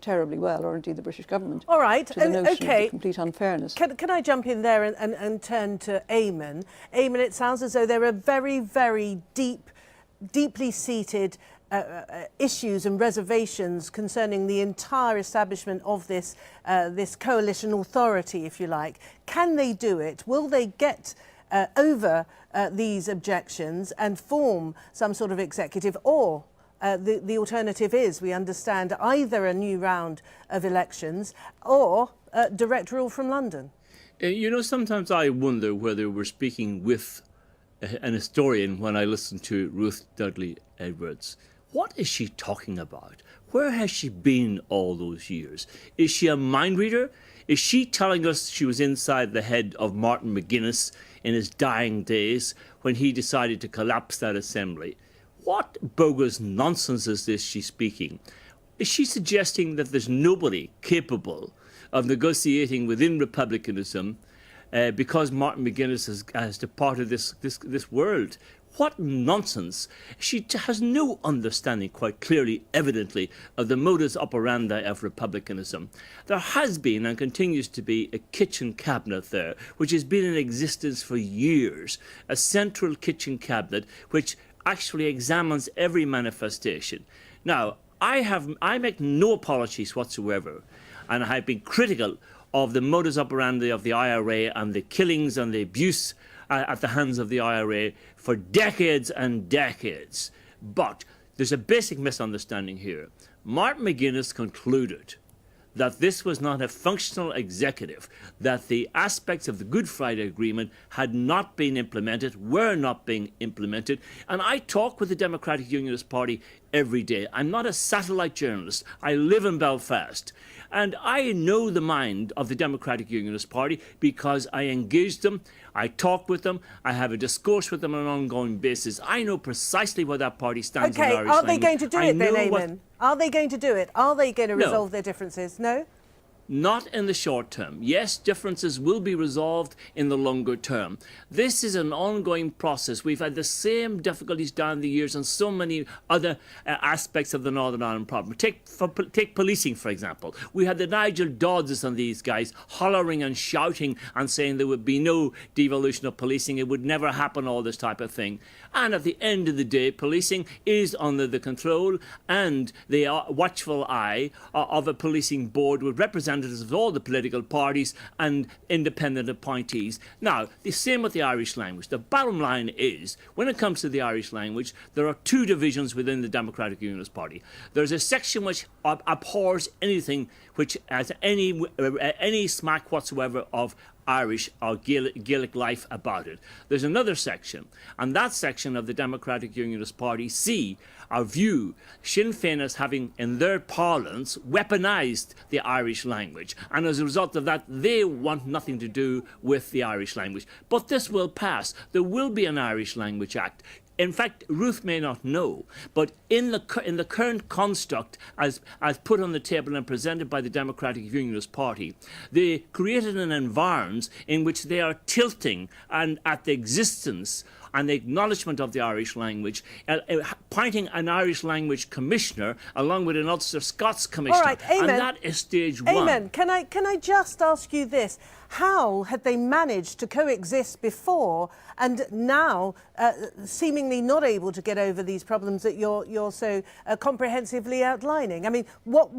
terribly well, or indeed the British government. All right, to the notion of okay. the complete unfairness. Can I jump in there and turn to Eamonn? Eamonn, it sounds as though there are very, very deeply seated issues and reservations concerning the entire establishment of this coalition authority, if you like. Can they do it? Will they get over these objections and form some sort of executive, or the alternative is, we understand, either a new round of elections or direct rule from London? You know, sometimes I wonder whether we're speaking with an historian when I listen to Ruth Dudley Edwards. What is she talking about? Where has she been all those years? Is she a mind reader? Is she telling us she was inside the head of Martin McGuinness in his dying days when he decided to collapse that assembly? What bogus nonsense is this she's speaking? Is she suggesting that there's nobody capable of negotiating within republicanism because Martin McGuinness has departed this world? What nonsense. She has no understanding, quite clearly, evidently, of the modus operandi of republicanism. There has been and continues to be a kitchen cabinet there, which has been in existence for years, a central kitchen cabinet which actually examines every manifestation. Now, I make no apologies whatsoever, and I have been critical of the modus operandi of the IRA and the killings and the abuse at the hands of the IRA for decades and decades. But there's a basic misunderstanding here. Martin McGuinness concluded that this was not a functional executive, that the aspects of the Good Friday Agreement had not been implemented, were not being implemented. And I talk with the Democratic Unionist Party every day. I'm not a satellite journalist. I live in Belfast. And I know the mind of the Democratic Unionist Party because I engage them, I talk with them, I have a discourse with them on an ongoing basis. I know precisely where that party stands on Irish language. Okay, are they going to do it then, Eamonn? Are they going to do it? Are they going to resolve their differences? No? Not in the short term. Yes, differences will be resolved in the longer term. This is an ongoing process. We've had the same difficulties down the years on so many other aspects of the Northern Ireland problem. Take policing, for example. We had the Nigel Dodds and these guys hollering and shouting and saying there would be no devolution of policing, it would never happen, all this type of thing. And at the end of the day, policing is under the control and the watchful eye of a policing board with representatives of all the political parties and independent appointees. Now, the same with the Irish language. The bottom line is, when it comes to the Irish language, there are two divisions within the Democratic Unionist Party. There's a section which abhors anything which has any smack whatsoever of Irish or Gaelic life about it. There's another section, and that section of the Democratic Unionist Party see or view Sinn Féin as having, in their parlance, weaponised the Irish language, and as a result of that, they want nothing to do with the Irish language. But this will pass. There will be an Irish Language Act. In fact, Ruth may not know, but in the current construct as put on the table and presented by the Democratic Unionist Party, they created an environment in which they are tilting and at the existence and the acknowledgement of the Irish language, appointing an Irish language commissioner along with an Ulster Scots commissioner. All right, Eamonn, and that is stage one. Eamonn, can I just ask you this? How had they managed to coexist before and now seemingly not able to get over these problems that you're so comprehensively outlining? I mean, what